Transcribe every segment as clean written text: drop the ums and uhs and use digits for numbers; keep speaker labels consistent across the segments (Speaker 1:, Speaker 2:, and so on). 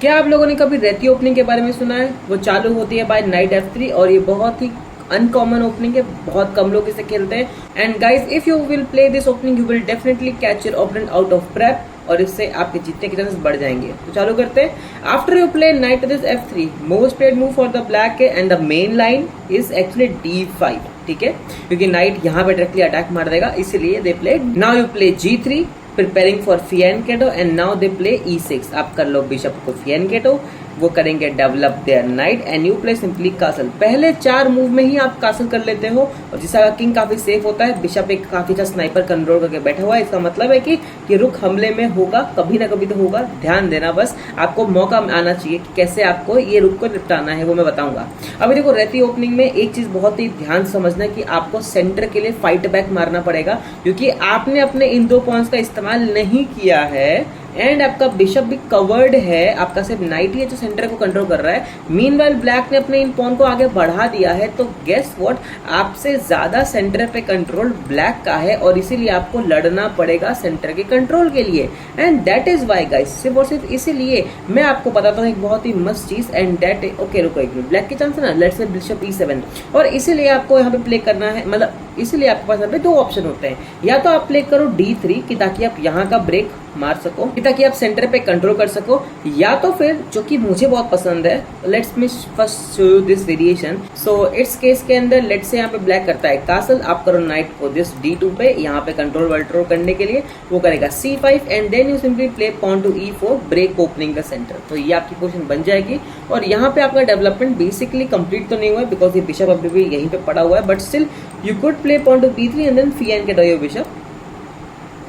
Speaker 1: क्या आप लोगों ने कभी रेती ओपनिंग के बारे में सुना है? वो चालू होती है बाय नाइट F3 और ये बहुत ही अनकॉमन ओपनिंग है, बहुत कम लोग इसे खेलते हैं। And guys, if you will play this opening you will definitely catch your opponent out of prep और इससे आपके जीतने के चांसेस बढ़ जाएंगे। तो चालू करते हैं। After you play night this F3, most played move for the black and the main line is actually D5, ठीक है, क्योंकि नाइट यहाँ पे डायरेक्टली अटैक मार देगा, इसलिए they play. Now you play G3 preparing for fianchetto and now they play E6। आप कर लो बिशप को फिएनकेटो, वो करेंगे develop their knight and you play simply castle. पहले 4 मूव में ही आप कासल कर लेते हो और जिसका किंग काफी सेफ होता है। बिशप एक काफी अच्छा स्नाइपर कंट्रोल करके बैठा हुआ है, इसका मतलब है कि ये रुक हमले में होगा, कभी ना कभी तो होगा। ध्यान देना, बस आपको मौका आना चाहिए कि कैसे आपको ये रुक को निपटाना है, वो मैं बताऊंगा। अभी देखो, रेती ओपनिंग में एक चीज बहुत ही ध्यान समझना है कि आपको सेंटर के लिए फाइट बैक मारना पड़ेगा, क्योंकि आपने अपने इन 2 पॉइंट्स का इस्तेमाल नहीं किया है एंड आपका बिशप भी कवर्ड है, आपका सिर्फ नाइट ही है जो सेंटर को कंट्रोल कर रहा है। मीनवाइल ब्लैक ने अपने इन पॉन को आगे बढ़ा दिया है, तो गेस व्हाट, आपसे ज्यादा सेंटर पे कंट्रोल ब्लैक का है और इसीलिए आपको लड़ना पड़ेगा सेंटर के कंट्रोल के लिए। And that is why guys, सिर्फ और सिर्फ इसीलिए मैं आपको बताता हूँ एक बहुत ही मस्त चीज। एंड दैट, ओके रुको एक मिनट, ब्लैक के चांस है ना, लेट्स से बिशप E7, और इसीलिए आपको यहाँ पे प्ले करना है, मतलब इसीलिए आपके पास यहाँ पे 2 ऑप्शन होते हैं। या तो आप प्ले करो D3 कि ताकि आप यहाँ का ब्रेक मार सको, ताकि आप सेंटर पे कंट्रोल कर सको, या तो फिर जो कि मुझे बहुत पसंद है, let's me first show you this variation. So it's case के अंदर लेट्स से यहाँ पे ब्लैक करता है कासल, आप करो नाइट को दिस D2 पे, यहाँ पे कंट्रोल वल्ट्रोल करने के लिए वो करेगा C5 and then you simply play pawn to E4 break opening the centre. तो ये आपकी पोजीशन बन जाएगी और यहाँ पे आपका डेवलपमेंट बेसिकली कंप्लीट तो नहीं हुआ है बिकॉज ये बिशप अभी भी यहीं पे पड़ा हुआ है, but still you could play pawn to B3 and then fianchetto your bishop,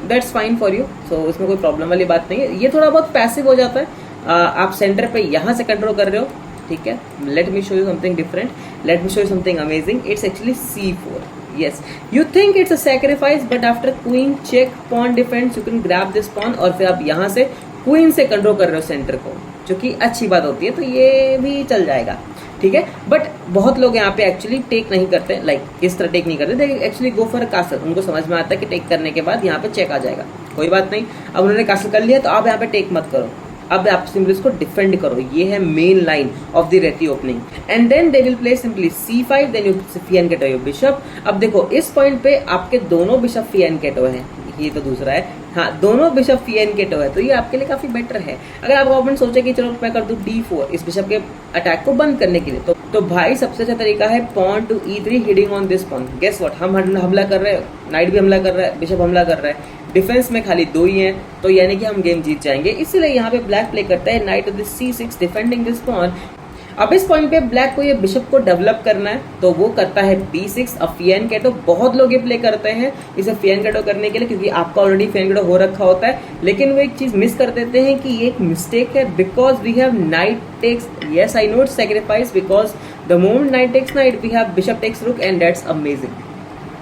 Speaker 1: that's fine for you. So इसमें कोई प्रॉब्लम वाली बात नहीं है, ये थोड़ा बहुत पैसिव हो जाता है। आप सेंटर पे यहाँ से कंट्रोल कर रहे हो, ठीक है। Let me show you something different, let me show you something amazing. It's actually C4, yes, you think it's a sacrifice but after queen check pawn defense you can grab this pawn और फिर आप यहाँ से queen से control कर रहे हो centre को, जो कि अच्छी बात होती है, तो ये भी चल जाएगा, ठीक है। बट बहुत लोग यहाँ पे एक्चुअली टेक नहीं करते, लाइक इस तरह टेक नहीं करते, they actually go for castle. उनको समझ में आता है कि टेक करने के बाद यहाँ पे चेक आ जाएगा, कोई बात नहीं। अब उन्होंने कासल कर लिया तो आप यहाँ पे टेक मत करो, अब आप सिंपली इसको डिफेंड करो। ये है main line of the Reti opening and then they will play simply C5 then you fianchetto your bishop. अब देखो इस पॉइंट पे आपके दोनों बिशप फिएनकेटो हैं, ये तो दूसरा है, हाँ दोनों बिशप फिएनकेटो है, तो ये आपके लिए काफी बेटर है। अगर आप गवर्नमेंट सोचे कि चलो मैं कर दूं D4 इस बिशप के अटैक को बंद करने के लिए, तो भाई सबसे अच्छा तरीका है pawn to E3 hitting on this pawn. Guess what, हम हमला कर रहे हैं, नाइट भी हमला कर रहा है, बिशप हमला कर रहा है, डिफेंस में खाली 2 ही हैं, तो यानी कि हम गेम जीत जाएंगे। इसलिए यहाँ पे ब्लैक प्ले करता है knight of C6 defending this pawn. अब इस पॉइंट पे ब्लैक को ये बिशप को डेवलप करना है, तो वो करता है B6। अब फिएनकेटो, बहुत लोग ये प्ले करते हैं इसे फिएनकेटो करने के लिए, क्योंकि आपका ऑलरेडी फिएनकेटो हो रखा होता है, लेकिन वो एक चीज मिस कर देते हैं कि ये एक मिस्टेक है, because we have knight takes, yes I know it's sacrifice, because the moment knight takes knight we have bishop takes rook and that's amazing.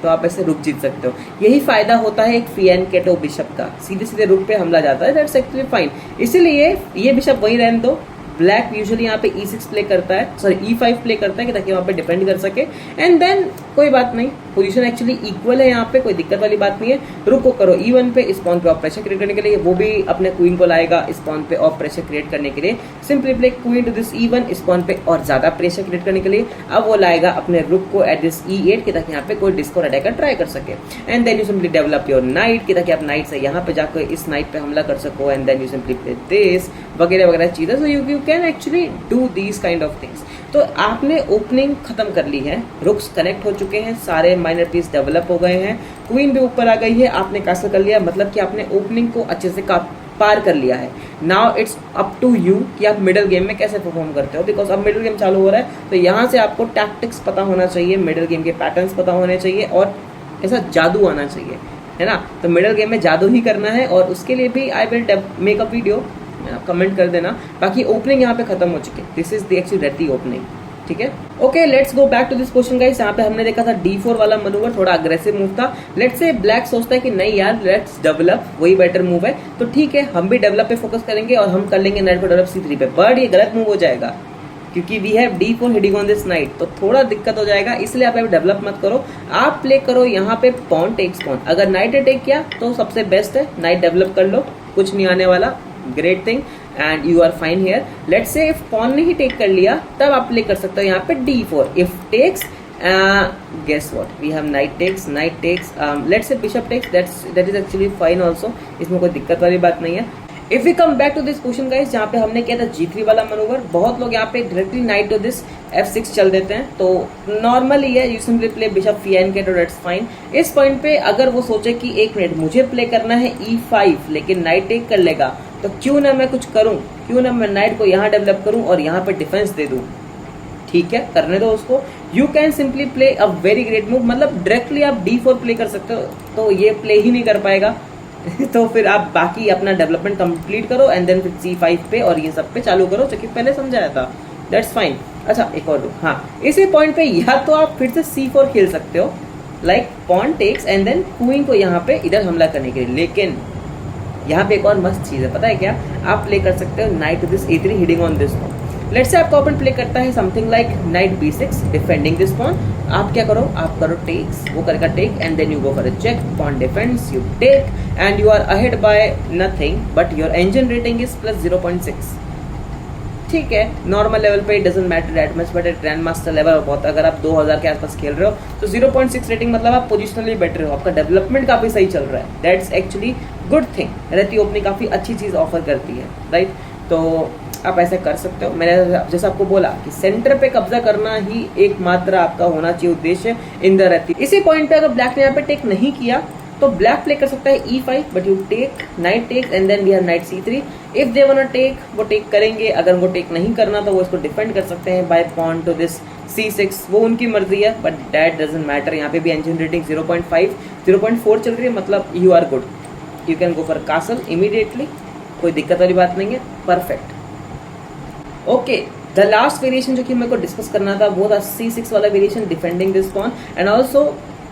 Speaker 1: तो आप ऐसे रुक जीत सकते हो, यही फायदा होता है एक फिएनकेटो बिशप का, सीधे सीधे रुक पे हमला जाता है, दैट्स एक्चुअली फाइन। इसीलिए ये बिशप वहीं रहने दो। ब्लैक यूजुअली यहाँ पे E6 प्ले करता है, सॉरी E5 प्ले करता है कि ताकि वहाँ पे डिपेंड कर सके एंड देन कोई बात नहीं, पोजीशन एक्चुअली इक्वल है यहाँ पे, कोई दिक्कत वाली बात नहीं है। रुक को करो E1 पे, इस पॉन पे ऑफ प्रेशर क्रिएट करने के लिए, वो भी अपने क्वीन को लाएगा इस पॉन पे ऑफ प्रेशर क्रिएट करने के लिए। Simply play queen to this E1 इस पॉन पे और ज्यादा प्रेशर क्रिएट करने के लिए। अब वो लाएगा अपने रुक को एट दिस E8 कि ताकि यहाँ पे कोई डिस्को अटैकर ट्राई कर सके and then you simply develop your knight कि ताकि आप नाइट से यहाँ पे जाकर इस नाइट पे हमला कर सको and then you simply play this वगैरह वगैरह चीजें। So you can actually do these kind of things. तो आपने ओपनिंग खत्म कर ली है, रुक्स कनेक्ट हो चुके हैं, सारे माइनर पीस डेवलप हो गए हैं, क्वीन भी ऊपर आ गई है, आपने कासल कर लिया, मतलब कि आपने ओपनिंग को अच्छे से पार कर लिया है। Now it's up to you कि आप मिडिल गेम में कैसे परफॉर्म करते हो, बिकॉज अब मिडिल गेम चालू हो रहा है, तो यहाँ से आपको टैक्टिक्स पता होना चाहिए, मिडिल गेम के पैटर्न्स पता होने चाहिए और ऐसा जादू आना चाहिए, है ना। तो मिडिल गेम में जादू ही करना है और उसके लिए भी I will make a video, comment कर देना। बाकी ओपनिंग यहाँ पे खत्म हो चुकी है, this is the actually Reti opening, ठीक है। Okay, let's go back to this question guys. यहाँ पे हमने देखा था D4 वाला मनूवर थोड़ा अग्रेसिव मूव था। लेट्स से ब्लैक सोचता है कि नहीं यार, लेट्स डेवलप, वही बेटर मूव है, तो ठीक है हम भी डेवलप पे फोकस करेंगे और हम कर लेंगे नाइट को डेवलप C3 पे, बट ये गलत मूव हो जाएगा क्योंकि we have D4 hitting on this knight, तो थोड़ा दिक्कत हो जाएगा, इसलिए आप डेवलप मत करो, आप प्ले करो यहाँ पे पॉन टेक्स पॉन। अगर नाइट अटैक किया तो सबसे बेस्ट है नाइट डेवलप कर लो, कुछ नहीं आने वाला, great thing. And you are fine here. Let's say if pawn ने ही टेक कर लिया तब आप प्ले कर सकते हो यहाँ पे d4. If takes, guess what, we have knight takes, let's say bishop takes, that is actually fine also. इसमें कोई दिक्कत वाली बात नहीं है. If we come back to this position guys, जहाँ पे हमने किया था g3 वाला मनोवर, बहुत लोग यहाँ पे directly night to this f6 चल देते हैं, तो नॉर्मली है you simply play bishop c9 that's fine. इस पॉइंट पे अगर वो सोचे कि एक मिनट मुझे प्ले करना है e5 लेकिन नाइट टेक कर लेगा, तो क्यों ना मैं कुछ करूं, क्यों ना मैं नाइट को यहाँ डेवलप करूं और यहाँ पे डिफेंस दे दूं. ठीक है, करने दो उसको. You can simply play a very great move, मतलब डायरेक्टली आप d4 प्ले कर सकते हो, तो ये प्ले ही नहीं कर पाएगा. तो फिर आप बाकी अपना डेवलपमेंट कंप्लीट करो एंड देन फिर c5 पे और ये सब पे चालू करो, जो कि पहले समझाया था. That's fine. अच्छा एक और, हाँ इसी पॉइंट पे या तो आप फिर से c4 खेल सकते हो, like pawn takes and then queen को यहाँ पे इधर हमला करने के लिए. लेकिन यहाँ पे एक और मस्त चीज है, पता है क्या, आप प्ले कर सकते हो knight this e3 hitting on this pawn. Let's say आपका ओपोनेंट प्ले करता है something like knight b6 defending this pawn. आप क्या करो, आप करो टेक्स, वो करेगा take and then you go for a check, pawn defense, you take and you are ahead by nothing but your engine rating is plus 0.6. ठीक है, normal level पे it doesn't matter that much, but eight grand master level बहुत, अगर आप 2000 के आसपास खेल रहे हो तो 0.6 रेटिंग मतलब आप पोजिशनली बेटर हो, आपका डेवलपमेंट काफी सही चल रहा है. That's actually good thing. Rati opening काफी अच्छी चीज ऑफर करती है, राइट. तो आप ऐसे कर सकते हो. मैंने जैसा आपको बोला कि सेंटर पे कब्जा करना ही एकमात्र आपका होना चाहिए उद्देश्य इन द रति. इसी पॉइंट पे अगर ब्लैक ने यहाँ पे टेक नहीं किया तो ब्लैक प्ले कर सकता है e5 but you take, knight takes and then we have knight c3. If they want take वो टेक करेंगे, अगर उनको टेक नहीं करना तो वो इसको डिफेंड कर सकते हैं bye pawn to this c6, वो उनकी मर्जी है, बट दैट डजंट मैटर. यहाँ पे भी एंजन रेटिंग 0.5 0.4 चल रही है, मतलब you are good. You can go for castle immediately, कोई दिक्कत वाली बात नहीं है. Perfect. Okay, the last variation जो कि मेरे को डिस्कस करना था वो था c6 वाला variation defending this pawn and also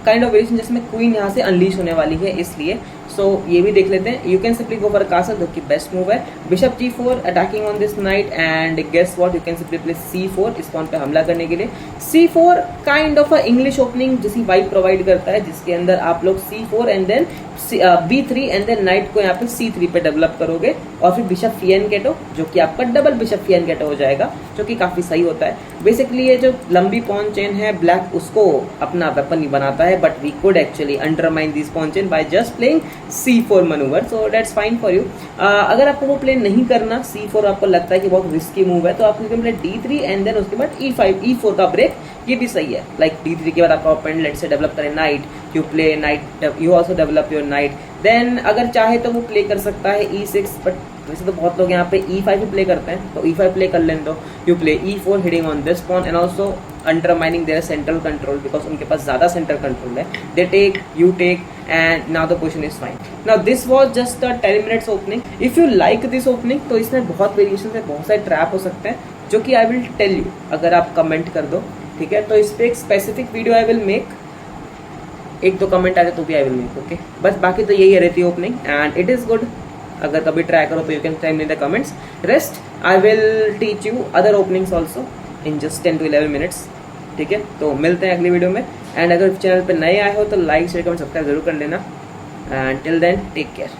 Speaker 1: kind of variation जिसमें क्वीन यहाँ से अनलीश होने वाली है, इसलिए सो ये भी देख लेते हैं. You can simply go for castle, जो कि बेस्ट मूव है. Bishop g4 attacking on this knight and guess what, you can simply play c4 इस पॉन पे हमला करने के लिए. c4 kind of a English opening जैसी वाइब प्रोवाइड करता है, जिसके अंदर आप लोग c4 एंड देन b3 एंड देन नाइट को यहाँ पे c3 पे डेवलप करोगे और फिर बिशप c9 जो कि आपका डबल बिशप c9 हो जाएगा, जो कि काफी सही होता है. बेसिकली ये जो लंबी पॉन चेन है ब्लैक उसको अपना वेपन ही बनाता है, but we could actually undermine this pawn chain by just playing c4 manoeuvre, so that's fine for you. अगर आपको वो प्ले नहीं करना, c4 आपको लगता है कि बहुत रिस्की मूव है, तो आप प्ले d3 एंड देन उसके बाद e4 का ब्रेक, ये भी सही है. लाइक d3 के बाद आपका ओपोनेंट लेट्स से डेवलप करे knight, you play knight, you also develop your knight. Then अगर चाहे तो वो प्ले कर सकता है e6, बट वैसे तो बहुत लोग यहाँ पे e5 भी प्ले करते हैं, तो e5 प्ले कर लेने दो. You play e4 hitting on this pawn and also undermining their central control because उनके पास ज्यादा सेंट्रल कंट्रोल है. They take, you take and now the position is fine. Now this was just a 10 minutes opening. If you like this opening तो इसमें बहुत variation है, बहुत सारे ट्रैप हो सकते हैं, जो कि आई विल टेल यू अगर आप कमेंट कर दो. ठीक है, तो इस पर एक specific video I will make, एक दो कमेंट आ जाए तो भी आई विल मेक. ओके, बस बाकी तो यही रहती है opening and it is good. अगर कभी ट्राई करो तो you can time in the comments. Rest I will teach you other openings also in just 10 to 11 minutes. ठीक है, तो मिलते हैं अगली वीडियो में. एंड अगर चैनल पर नए आए हो तो लाइक शेयर कमेंट सब्सक्राइब जरूर कर लेना. And till then take care.